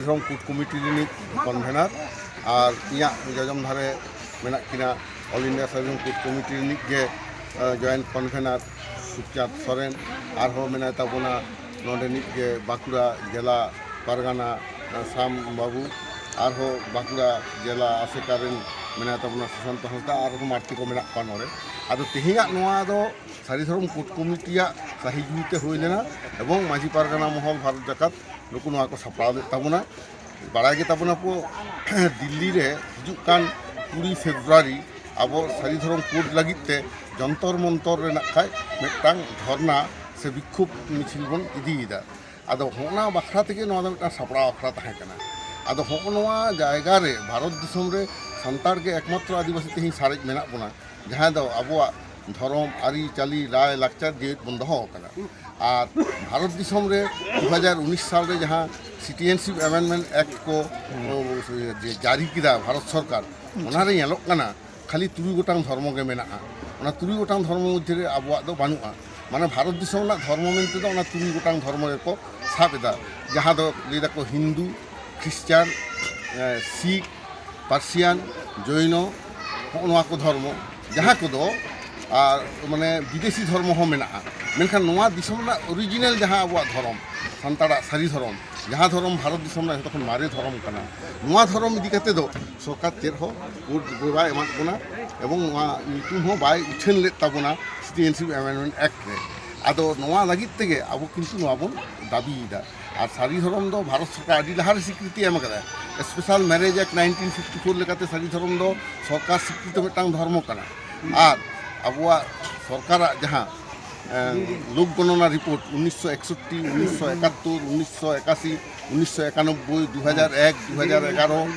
ᱠᱩᱴ committee ᱨᱤᱱᱤᱡ ᱠᱚᱱভᱮᱱᱟর আর ইয়া জজম ধারে মেনাক কিনা অল ইন্ডিয়া সার্ভিং ᱠᱩᱴ ᱠᱚᱢᱤᱴᱤ ᱨᱤᱱᱤᱡ ᱜᱮ জয়েন্ট কনভেনার সুখচাঁদ সরেন আরহᱚᱸ মেনায় তাবোনা নডেনিᱡ গে বাঁকুড়া জেলা পারগানা সাম বাবু আরহᱚᱸ বাঁকুড়া জেলা আশেকা রেন মেনায় তাবোনা সুশান্ত হাঁসদা আরহᱚᱸ মার্তি কো মেনাক ᱠᱚᱣᱟ ᱱᱚᱰᱮ ᱟᱫᱚ ᱛᱮᱦᱮᱧᱟᱜ ᱱᱚᱣᱟ ᱫᱚ ᱥᱟᱹᱨᱤ ᱫᱷᱚᱨᱚᱢ ᱠᱩᱴ ᱠᱚᱢᱤᱴᱤᱭᱟᱜ ᱥᱟᱹᱦᱤᱡᱩᱦᱤᱛᱮ ᱦᱩᱭ ᱞᱮᱱᱟ এবং মাঝি পারগানা মহল ভারত জাকাত ᱱᱩᱠᱩ ᱱᱚᱣᱟ ᱠᱚ ᱥᱟᱯᱲᱟᱣ ᱞᱮᱫ ᱛᱟᱵᱚᱱᱟ ᱵᱟᱲᱟᱭ ᱜᱮ ᱛᱟᱵᱚᱱᱟ ᱯᱚ দিল্লি রে হিজুᱜ ᱠᱟᱱ 20 ফেব্রুয়ারি ᱟᱵᱚ ᱥᱟᱹᱨᱤ ᱫᱷᱚᱨᱚᱢ ᱠᱳᱰ ᱞᱟᱹᱜᱤᱫ ᱛᱮ ᱡᱚᱱᱛᱚᱨ ᱢᱚᱱᱛᱚᱨ ᱨᱮᱱᱟᱜ ᱠᱷᱟᱡ ᱢᱤᱫᱴᱟᱝ ᱫᱷᱚᱨᱱᱟ ᱥᱮ ᱵᱤক্ষᱳᱵ ᱢᱤছিল ᱵᱚᱱ ᱤᱫᱤᱭᱮᱫᱟ ᱟᱫᱚ ᱦᱚᱸᱜᱼᱱᱟ ᱵᱟᱠᱷᱨᱟ ᱛᱮᱜᱮ ᱱᱚᱣᱟ ᱫᱚ ᱢᱤᱫᱴᱟᱝ ᱥᱟᱯᱲᱟᱣ ᱟᱠᱷᱲᱟ ᱛᱟᱦᱮᱸ ᱠᱟᱱᱟ ᱟᱫᱚ ᱦᱚᱸᱜᱼᱱᱚᱣᱟ ᱡᱟᱭᱜᱟ ᱨᱮ ᱵᱷᱟᱨᱚᱛ ᱫᱤᱥᱚᱢ ᱨᱮ ᱥᱟᱱᱛᱟᱲ ᱜᱮ ᱮᱠᱢᱟᱛᱨᱚ ᱟᱹᱫᱤᱵᱟᱹᱥᱤ ᱛᱮᱦᱮᱧ ᱥᱟᱨᱮᱡ ᱢᱮᱱᱟᱜ ᱵᱚᱱᱟ ᱡᱟᱦᱟᱸ ᱫᱚ ᱟᱵᱚᱣᱟᱜ ᱫᱷᱚᱨᱚᱢ ᱟᱹᱨᱤ ᱪᱟᱹᱞᱤ ᱞᱟᱭ ᱞᱟᱠᱪᱟᱨ ᱡᱮᱣᱮᱫ ᱵᱚᱱ ᱫᱚᱦᱚ ᱟᱠᱟᱫᱟ আর ভারত দিশম রে 2019 সাল রে যাহা সিটিজেনশিপ অ্যামেন্ডমেন্ট অ্যাক্ট কো জারি কিদা ভারত সরকার ওনারে ñeলok কানা খালি 3 গোটাং ধর্ম গে মেনা ওনা 3 গোটাং ধর্ম মধ্যে রে আবুয়াক দো বানুয়া মানে ভারত দিশম না ধর্ম মেনতে দো ওনা 3 গোটাং ধর্ম রে কো সাবেদা যাহা দো লেদা কো হিন্দু খ্রিস্টান শিখ পার্সিয়ান জৈন ওনা কো ধর্ম যাহা কো দো আর মানে বিদেশি ধর্ম হো মেনা মেনখান নোয়া দিশম না অরিজিনাল যাহা আবুয়াক ধর্ম সান্তাড়া সারি ধর্ম যাহা ধর্ম ভারত দিশম না তখন মারে ধর্ম কানা নোয়া ধর্ম ইদি কাতে দো সরকার চের হো কোড বাই এমাত বনা এবং নোয়া নিতুম হো বাই উঠেন লেত তাবনা সিটিজেনশিপ অ্যামেন্ডমেন্ট অ্যাক্ট রে আদো নোয়া লাগিত থেকে আবু কিন্তু নোয়া বন দাবিদা আর সারি ধর্ম দো ভারত সরকার আদি লাহার স্বীকৃতি এম কাদা স্পেশাল ম্যারেজ অ্যাক্ট 1954 লেকাতে সারি ধর্ম দো সরকার স্বীকৃত মিটাং ধর্ম কানা আর আবুয়াক সরকার যাহা লোক গণনা রিপোর্ট 1961 1971 1981 1991 2001 2011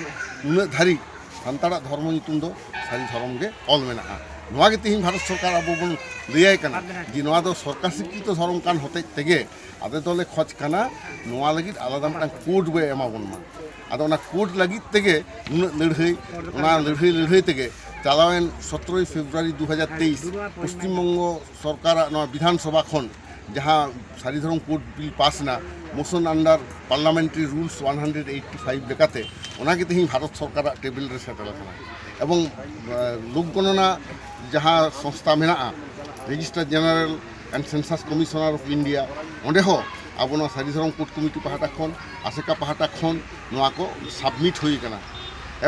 ᱩᱱᱟᱹᱜ ᱫᱷᱟᱹᱨᱤᱡ ᱥᱟᱱᱛᱟᱲᱟᱜ ᱫᱷᱚᱨᱢᱚ ᱧᱩᱛᱩᱢ ᱫᱚ ᱥᱟᱹᱨᱤ ᱫᱷᱚᱨᱚᱢ ᱜᱮ ᱚᱞ ᱢᱮᱱᱟᱜᱼᱟ ᱱᱚᱣᱟ ᱜᱮ ᱛᱮᱦᱮᱧ ᱵᱷᱟᱨᱚᱛ ᱥᱚᱨᱠᱟর ᱟᱵᱚ ᱵᱚᱱ ᱞᱟᱹᱭᱟᱭ ᱠᱟᱱᱟ ᱡᱮ ᱱᱚᱣᱟ ᱫᱚ ᱥᱚᱨᱠᱟর স্বীকৃত ᱫᱷᱚᱨᱚᱢ ᱠᱟᱱ ᱦᱚᱛᱮᱡ ᱛᱮᱜᱮ ᱟᱫᱚ ᱫᱚᱞᱮ ᱠᱷᱚᱡ ᱠᱟᱱᱟ ᱱᱚᱣᱟ ᱞᱟᱹᱜᱤᱫ ᱟᱞᱟᱫᱟ ᱢᱤᱫᱴᱟᱝ ᱠᱳᱰ ᱵᱚ ᱮᱢᱟᱵᱚᱱ ᱢᱟ ᱟᱫᱚ ᱚᱱᱟ ᱠᱳᱰ ᱞᱟᱹᱜᱤᱫ ᱛᱮᱜᱮ ᱩᱱᱟᱹᱜ ᱞᱟᱹᱲᱦᱟᱹᱭ ᱚᱱᱟ ᱞᱟᱹᱲᱦᱟᱹᱭ ᱛᱮᱜᱮ চালাওয়েন 17 ফেব্রুয়ারি 2023 পশ্চিমবঙ্গ সরকার বিধানসভা খন যাহা Sari Dharam code bill pass না মোশন আন্ডার পার্লামেন্টারি রুলস 185 লেখাতে ওনাকে তেহিং ভারত সরকার টেবিল রে সেটেল আছেনা এবং লোক গণনা যাহা সংস্থা মেনা registrar general and census commissioner of India অঁডে হো আবো না সারি ধরম কোড কমিটি পাহাটা খন আশেকা পাহাটা খন নোয়া কো সাবমিট হই কানা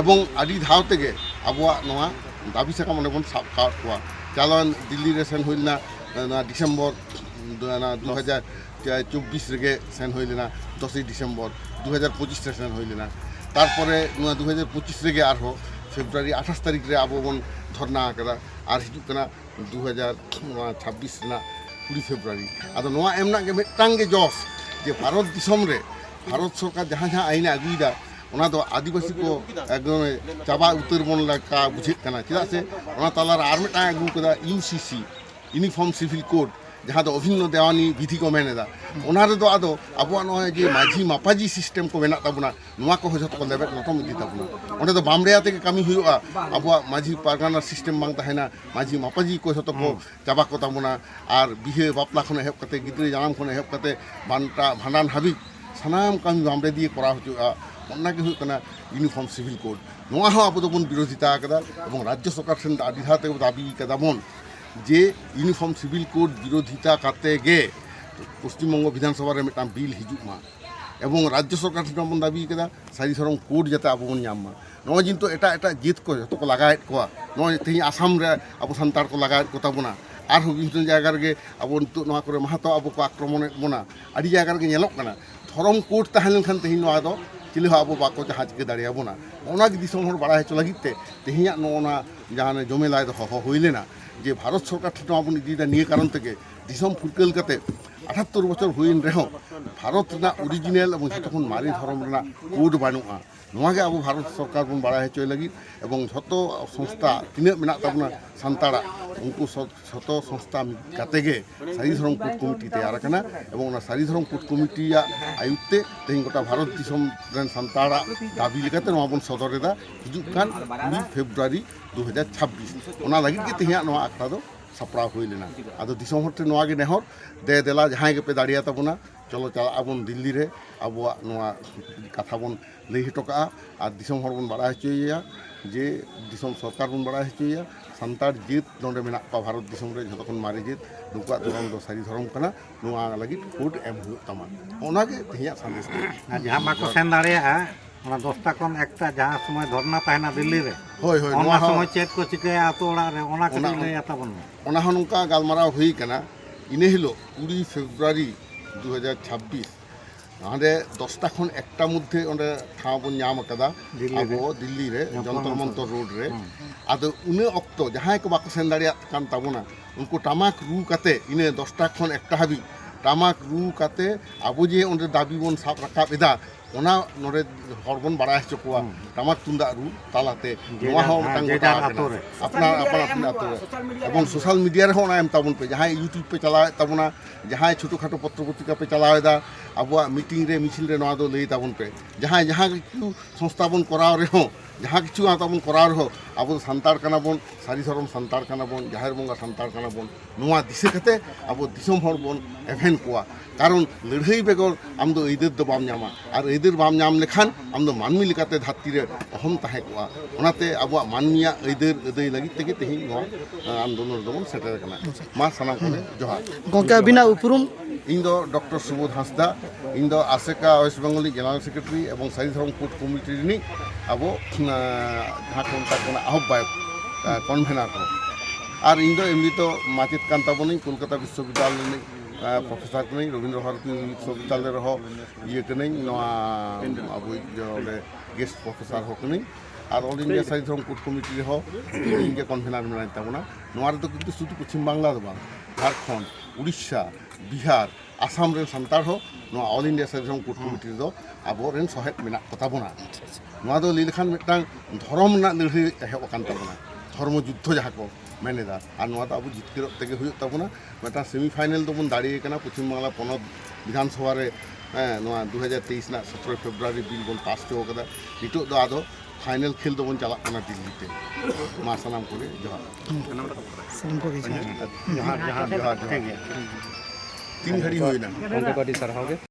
এবং আদি ধাও থেকে আবুয়াক নোয়া দাবি সাকাম অনেক বন সাব কাট কোয়া চালান দিল্লি রে সেন হইল না ডিসেম্বর 2024 রেগে সেন হইল না 10 ডিসেম্বর 2025 রে সেন হইল না তারপরে 2025 রেগে আর হো ফেব্রুয়ারি 28 তারিখ রে আবো বন ধর্না আকাদা আর হিজুক কানা 2026 না 20 ফেব্রুয়ারি আদো নোয়া এমনা গে মিটাং গে জস যে ভারত দিশম রে ভারত সরকার যাহা যাহা আইনে আগুইদা ওনা তো আদিবাসী কো একদম চাবা উত্তর বন লেখা বুঝেত কানা চেদা সে ওনা তালার আর মিটাং আগু কদা ইউসিসি ইউনিফর্ম সিভিল কোড যাহা দো অভিন্ন দেওয়ানি বিধি কো মেনেদা ওনা রেদো আদো আবুয়া নয় যে মাঝি মাপাজি সিস্টেম কো মেনা তাবনা নোয়া কো হজত কো লেবেট নতম ইদি তাবনা ওনা তো বামরেয়া থেকে কামি হুইয়া আবুয়া মাঝি পারগানা সিস্টেম বাং তাহেনা মাঝি মাপাজি কো হজত কো চাবা কো তাবনা আর বিহে বাপলা খন হেব কাতে গিদ্রে জানাম খন হেব কাতে বানটা ভান্ডান হাবিব সানাম কামি বামরে দিয়ে করা হচুয়া অন্যকে হুই কানা ইউনিফর্ম সিভিল কোড নোয়া হো আবো দবন বিরোধিতা আকাদা এবং রাজ্য সরকার সেন আদিধাতে দাবি কাদাবন যে ইউনিফর্ম সিভিল কোড বিরোধিতা কাতে গে পশ্চিমবঙ্গ বিধানসভার মিটাং বিল হিজুক মা এবং রাজ্য সরকার সেন দাবি কাদা সারি ধরম কোড যাতে আবো বন ñam মা নয় কিন্তু এটা জিত কো যত কো লাগায়েত কোয়া নয় তেহি আসাম রে আবো সান্তার কো লাগায়েত কো তাবনা আর বিভিন্ন জায়গা রে আবো নোয়া করে মাহাতো আবো কো আক্রমণে বনা আদি জায়গা রে ñelok কানা ধরম কোড তাহেলেন খান তেহি নোয়া দো চিলি আবো বাকো জাহাজ কে দাঁড়িয়ে আবো না ওনা দিশম হর বাড়া হেচ লাগিতে তেহিয়া নোনা জাহানে জমেলায় হ হইলে না যে ভারত সরকার ঠিক আবো ইদিদা নিয়ে কারণ থেকে দিশম ফুরকেল কাতে 78 বছর হুইন রেহ ভারত না অরিজিনাল এবং তখন মারি ধরম না কোড বানুয়া নোয়াগে আবো ভারত সরকার বন বাড়া হেচ লাগি এবং যত সংস্থা তিনে মেনা তাবনা সান্তাড়া উনকু শত সংস্থা কাতে গে সারি ধরম কোড কমিটি তৈয়ার কানা এবং ওনা সারি ধরম কোড কমিটিয়া আয়ুক্তে তেহিং গোটা ভারত দিশম রেন সান্তাড়া দাবি লেকাতে নোয়া বন সদরেদা হিজুক কান 20 ফেব্রুয়ারি 2026 ওনা লাগি গে তেহিয়া নোয়া আখড়া দো ᱥᱟᱯᱲᱟᱣ ᱦᱩᱭ ᱞᱮᱱᱟ ᱟᱫᱚ ᱫᱤᱥᱚᱢ ᱦᱚᱲ ᱴᱷᱮᱱ ᱱᱚᱣᱟ ᱜᱮ ᱱᱮᱦᱚᱨ ᱫᱮᱞᱟ ᱡᱟᱦᱟᱸᱭ ᱜᱮᱯᱮ ᱫᱟᱲᱮᱭᱟ ᱛᱟᱵᱚᱱᱟ ᱪᱚᱞᱚ ᱪᱟᱞᱟᱜ ᱟᱵᱚᱱ ᱫᱤল্ᱞᱤ ᱨᱮ ᱟᱵᱚᱣᱟᱜ ᱱᱚᱣᱟ ᱠᱟᱛᱷᱟ ᱵᱚᱱ ᱞᱟᱹᱭ ᱦᱚᱴᱚ ᱠᱟᱜᱼᱟ ᱟᱨ ᱫᱤᱥᱚᱢ ᱦᱚᱲ ᱵᱚᱱ ᱵᱟᱲᱟᱭ ᱦᱚᱪᱚᱭᱮᱭᱟ ᱡᱮ ᱫᱤᱥᱚᱢ ᱥᱚᱨᱠᱟর ᱵᱚᱱ ᱵᱟᱲᱟᱭ ᱦᱚᱪᱚᱭᱮᱭᱟ ᱥᱟᱱᱛᱟᱲ ᱡᱟᱹᱛ ᱱᱚᱰᱮ ᱢᱮᱱᱟᱜ ᱠᱚᱣᱟ ᱵᱷᱟᱨᱚᱛ ᱫᱤᱥᱚᱢ ᱨᱮ ᱡᱷᱚᱛᱚ ᱠᱷᱚᱱ ᱢᱟᱨᱮ ᱡᱟᱹᱛ ᱱᱩᱠᱩᱣᱟᱜ ᱫᱷᱚᱨᱚᱢ ᱫᱚ ᱥᱟᱹᱨᱤ ᱫᱷᱚᱨᱚᱢ ᱠᱟᱱᱟ ᱱᱚᱣᱟ ᱞᱟᱹᱜᱤᱫ ᱵᱷᱳᱴ ᱮᱢ ᱦᱩᱭᱩᱜ ᱛᱟᱢᱟ ᱚᱱᱟᱜᱮ ᱛᱮᱦᱮᱧᱟᱜ ᱥᱟᱸᱫᱮᱥ ᱫᱚ ᱟᱨ ᱡᱟᱦᱟᱸ ᱵᱟᱠᱚ ᱥᱮᱱ ᱫᱟᱲᱮᱭᱟᱜᱼᱟ ᱚᱱᱟ 10টা ᱠᱷᱚᱱ 1টা ᱡᱟᱦᱟᱸ ᱥᱚᱢᱚᱭ ᱫᱷᱚᱨᱱᱟ ᱛᱟᱦᱮᱱᱟ ᱫᱤল্ᱞᱤ ᱨᱮ ᱦᱳᱭ ᱦᱳᱭ ᱚᱱᱟ ᱥᱚᱢᱚᱭ ᱪᱮᱫ ᱠᱚ ᱪᱤᱠᱟᱹᱭᱟ ᱟᱛᱳ ᱚᱲᱟᱜ ᱨᱮ ᱚᱱᱟ ᱠᱟᱹᱴᱤᱡ ᱞᱟᱹᱭ ᱟᱛᱟᱵᱚᱱ ᱢᱮ ᱚᱱᱟ ᱦᱚᱸ ᱱᱚᱝᱠᱟ ᱜᱟᱞᱢᱟᱨᱟᱣ ᱦᱩᱭ ᱠᱟᱱᱟ ᱤᱱᱟᱹ ᱦᱤᱞᱳᱜ 20 ᱯᱷᱮᱵᱨᱩᱣᱟᱨᱤ 2026 ᱚᱸᱰᱮ 10টা ᱠᱷᱚᱱ 1টা মধ্যে ᱚᱸᱰᱮ ᱴᱷᱟᱶ ᱵᱚᱱ ᱧᱟᱢ ᱟᱠᱟᱫᱟ ᱟᱵᱚ ᱫᱤল্ᱞᱤ ᱨᱮ ᱡᱚᱱᱛᱚᱨ ᱢᱚᱱᱛᱚᱨ ᱨᱳᱰ ᱨᱮ ᱟᱫᱚ ᱩᱱᱟᱹ ᱚᱠᱛᱚ ᱡᱟᱦᱟᱸᱭ ᱠᱚ ᱵᱟᱠᱚ ᱥᱮᱱ ᱫᱟᱲᱮᱭᱟᱜ ᱠᱟᱱ ᱛᱟᱵᱚᱱᱟ ᱩᱱᱠᱩ ᱴᱟᱢᱟᱠ ᱨᱩ ᱠᱟᱛᱮ ᱤᱱᱟᱹ 10টা ᱠᱷᱚᱱ 1টা ᱦᱟᱹᱵᱤᱡ ᱴᱟᱢᱟᱠ ᱨᱩ ᱠᱟᱛᱮ ᱟᱵᱚ ᱡᱮ ᱚᱸᱰᱮ দাবি ᱵᱚᱱ ᱥᱟᱵ ᱨᱟᱠᱟᱵ ᱮᱫᱟ ᱚᱱᱟ ᱱᱚᱰᱮ ᱦᱚᱲ ᱵᱚᱱ ᱵᱟᱲᱟᱭ ᱦᱚᱪᱚ ᱠᱚᱣᱟ ᱴᱟᱢᱟᱠ ᱛᱩᱢᱫᱟᱜ ᱨᱩ ᱛᱟᱞᱟᱛᱮ ᱱᱚᱣᱟ ᱦᱚᱸ ᱢᱤᱫᱴᱟᱝ ᱜᱚᱴᱟ ᱟᱠᱟᱱᱟ আপনার আত্মরে এবং সোশ্যাল মিডিয়া ᱨᱮᱦᱚᱸ ᱚᱱᱟ ᱮᱢ ᱛᱟᱵᱚᱱ ᱯᱮ ᱡᱟᱦᱟᱸᱭ ᱤᱭᱩᱴᱩᱵᱽ ᱯᱮ ᱪᱟᱞᱟᱣᱮᱫ ᱛᱟᱵᱚᱱᱟ ᱡᱟᱦᱟᱸᱭ ছোটো খাটো পত্র পত্রিকা ᱯᱮ ᱪᱟᱞᱟᱣᱮᱫᱟ আবুয়াᱜ মিটিং রে মিছিল রে নওয়া ᱫᱚ ᱞᱟᱹᱭ ᱛᱟᱵᱚᱱ ᱯᱮ ᱡᱟᱦᱟᱸᱭ ᱡᱟᱦᱟᱸ ᱠᱤᱪᱷᱩ ᱥᱚᱝᱥᱛᱷᱟ ᱵᱚᱱ ᱠᱚᱨᱟᱣ ᱨᱮᱦᱚᱸ ᱡᱟᱦᱟᱸ ᱠᱤᱪᱷᱩ ᱛᱟᱵᱚᱱ ᱠᱚᱨᱟᱣ ᱨᱮᱦᱚᱸ ᱟᱵᱚ ᱥᱟᱱᱛᱟᱲ ᱠᱟᱱᱟ ᱵᱚᱱ ᱥᱟᱹᱨᱤ ᱫᱷᱚᱨᱚᱢ ᱥᱟᱱᱛᱟᱲ ᱠᱟᱱᱟ ᱵᱚᱱ ᱡᱟᱦᱮᱨ ᱵᱚᱸᱜᱟ ᱥᱟᱱᱛᱟᱲ ᱠᱟᱱᱟ ᱵᱚᱱ ᱱᱚᱣᱟ ᱫᱤᱥᱟᱹ ᱠᱟᱛᱮ ᱟᱵᱚ ᱫᱤᱥᱚᱢ ᱦᱚᱲ ᱵᱚᱱ ᱮᱵᱷᱮᱱ ᱠᱚᱣᱟ ᱠᱟᱨᱚᱱ ᱞᱟᱹᱲᱦᱟᱹᱭ ᱵᱮᱜᱚᱨ ᱟᱢ ᱫᱚ ᱟᱹᱭᱫᱟᱹᱨ ᱫᱚ ᱵᱟᱢ ᱧᱟᱢᱟ ᱟᱨ ᱟᱹᱭᱫᱟᱹᱨ ᱵᱟᱢ ᱧᱟম ᱞᱮᱠᱷᱟᱱ ᱟᱢ ᱫᱚ ᱢᱟᱹᱱᱢᱤ ᱞᱮᱠᱟᱛᱮ ᱫᱷᱟᱹᱨᱛᱤ ᱨᱮ অহম ᱛᱟᱦᱮᱸ ᱠᱚᱜᱼᱟ ᱚᱱᱟᱛᱮ ᱟᱵᱚᱣᱟᱜ ᱢᱟᱹᱱᱢᱤᱭᱟᱜ ᱟᱹᱭᱫᱟᱹᱨ ᱟᱹᱫᱟᱹᱭ ᱞᱟᱹᱜᱤᱫ ᱛᱮᱜᱮ ᱛᱮᱦᱮᱧ ᱱᱚᱣᱟ আন্দোলন ᱨᱮᱵᱚᱱ ᱥᱮᱴᱮᱨ ᱟᱠᱟᱱᱟ ᱢᱟ ᱥᱟᱱᱟᱢ ᱠᱚᱜᱮ ᱡᱚᱦᱟᱨ ᱜᱚᱝᱠᱮ ᱟᱹᱵᱤᱱᱟᱜ ᱩᱯᱨᱩᱢ ᱤᱧ ᱫᱚ ᱰᱚᱠᱴᱚᱨ ᱥᱩᱵᱳধ ᱦᱟᱸᱥᱫᱟ ᱤᱧ ᱫᱚ ᱟᱥᱮᱠᱟ ᱳয়েস্ট বেঙ্গল জেনারেল সেক্রেটারি এবং সারি ধর্ম কোর্ট কমিটি রিনিক আবো ᱡᱟᱦᱟᱸ ᱠᱚ ᱢᱮᱛᱟᱜ ᱠᱟᱱᱟ ᱟহ্বায়ক ᱠᱚᱱভᱮᱱᱟর ᱠᱚ ᱟᱨ ᱤᱧ ᱫᱚ ᱮᱢᱱᱤ ᱛᱚ ᱢᱟᱪᱮᱫ ᱠᱟᱱ ᱛᱟᱵᱚᱱᱟᱹᱧ ᱠᱳᱞᱠᱟᱛᱟ ᱵᱤᱥᱥᱚᱵᱤদ্যালয় ᱨᱤᱱᱤᱡ ᱯᱨᱚফᱮᱥᱟর ᱠᱟᱹᱱᱟᱹᱧ ᱨᱚᱵᱤᱱᱫᱨᱚ ᱵᱷᱟᱨᱚᱛী ᱵᱤᱥᱥᱚᱵᱤদ্যালয় ᱨᱮᱦᱚᱸ ᱤᱭᱟᱹ ᱠᱟᱹᱱᱟᱹᱧ ᱱᱚᱣᱟ ᱟᱵᱚᱭᱤᱡ ᱚᱸᱰᱮ ᱜᱮᱥᱴ ᱯᱨᱚফᱮᱥᱟর ᱦᱚᱸ ᱠᱟᱹᱱᱟᱹᱧ ᱟᱨ ᱚᱞ ᱤন্ডিয়া ᱥᱟᱹᱨᱤ ᱫᱷᱚᱨᱚᱢ ᱠᱳর্ট কমিটি ᱨᱮᱦᱚᱸ ᱤᱧ ᱜᱮ ᱠᱚᱱভᱮᱱᱟর ᱢᱮᱱᱟᱭ ᱛᱟᱵᱚᱱᱟ ᱱᱚᱣᱟ ᱨᱮᱫᱚ ᱠᱤᱱᱛᱩ ᱥᱩᱫᱷᱩ ᱯᱚᱪᱷᱤᱢ ᱵᱟᱝᱞᱟ ᱫᱚ ᱵᱟᱝ ঝাড়খণ্ড উড়িষ্যা বিহার আসাম ᱨᱮᱱ ᱥᱟᱱᱛᱟᱲ ᱦᱚᱸ ᱱᱚᱣᱟ ᱚᱞ ᱤন্ডিয়া ᱥᱟᱹᱨᱤ ᱫᱷᱚᱨᱚᱢ ᱠᱳর্ট ᱠᱚᱢᱤᱴᱤ ᱨᱮᱫᱚ ᱟᱵᱚᱨᱮᱱ ᱥᱚᱦᱮᱫ ᱢᱮᱱᱟᱜ ᱠᱚᱛᱟ ᱵᱚᱱᱟ ᱱᱚᱣᱟ ᱫᱚ ᱞᱟᱹᱭ ᱞᱮᱠᱷᱟᱱ ᱢᱤᱫᱴᱟᱝ ᱫᱷᱚᱨᱚᱢ ᱨᱮᱱᱟᱜ ᱞᱟᱹᱲᱦᱟᱹᱭ ᱮᱦᱚᱵ ᱟᱠᱟᱱ ᱛᱟᱵᱚᱱᱟ ᱫᱷᱚᱨᱢᱚ ᱡᱩᱫᱽᱫᱷᱚ ᱡᱟᱦᱟᱸ ᱠᱚ ᱢᱮᱱ ᱮᱫᱟ ᱟᱨ ᱱᱚᱣᱟ ᱫᱚ ᱟᱵᱚ ᱡᱤᱛᱠᱟᱹᱨᱚᱜ ᱛᱮᱜᱮ ᱦᱩᱭᱩᱜ ᱛᱟᱵᱚᱱᱟ ᱢᱤᱫᱴᱟᱝ ᱥᱮᱢᱤ ᱯᱷᱟᱭᱱᱮᱞ ᱫᱚᱵᱚᱱ ᱫᱟᱲᱮᱭ ᱠᱟᱱᱟ ᱯᱚᱪᱷᱤᱢ ᱵᱟᱝᱞᱟ ᱯᱚᱱᱚᱛ ᱵᱤধান ᱥᱚᱵᱷᱟ ᱨᱮ ᱱᱚᱣᱟ 2023 ᱨᱮᱱᱟᱜ 17 ᱯᱷᱮᱵᱨᱩᱣᱟরি ᱵᱤᱞ ᱵᱚᱱ ᱯᱟᱥ ᱦᱚᱪᱚ ᱟᱠᱟᱫᱟ ᱱᱤᱛᱚᱜ ᱫᱚ ᱟᱫᱚ ᱯᱷᱟᱭᱱᱮᱞ ᱠᱷᱮᱞ ᱫᱚᱵᱚᱱ ᱪᱟᱞᱟᱜ ᱠᱟᱱᱟ ᱫᱤল্ᱞᱤতে ᱢᱟ ᱥᱟᱱᱟᱢ ᱠᱚᱜᱮ ᱡᱚᱦᱟর ᱥᱟᱱᱟᱢ ᱠᱚᱜᱮ ᱡᱚᱦᱟᱨ ᱡᱚᱦᱟর ᱡᱚᱦᱟর ᱡᱚᱦᱟর 3 ঘড়ি ᱦᱩᱭᱱᱟ ᱜᱚᱝᱠᱮ ᱠᱚ ᱟᱹᱰᱤ ᱥᱟᱨᱦᱟᱣ ᱜᱮ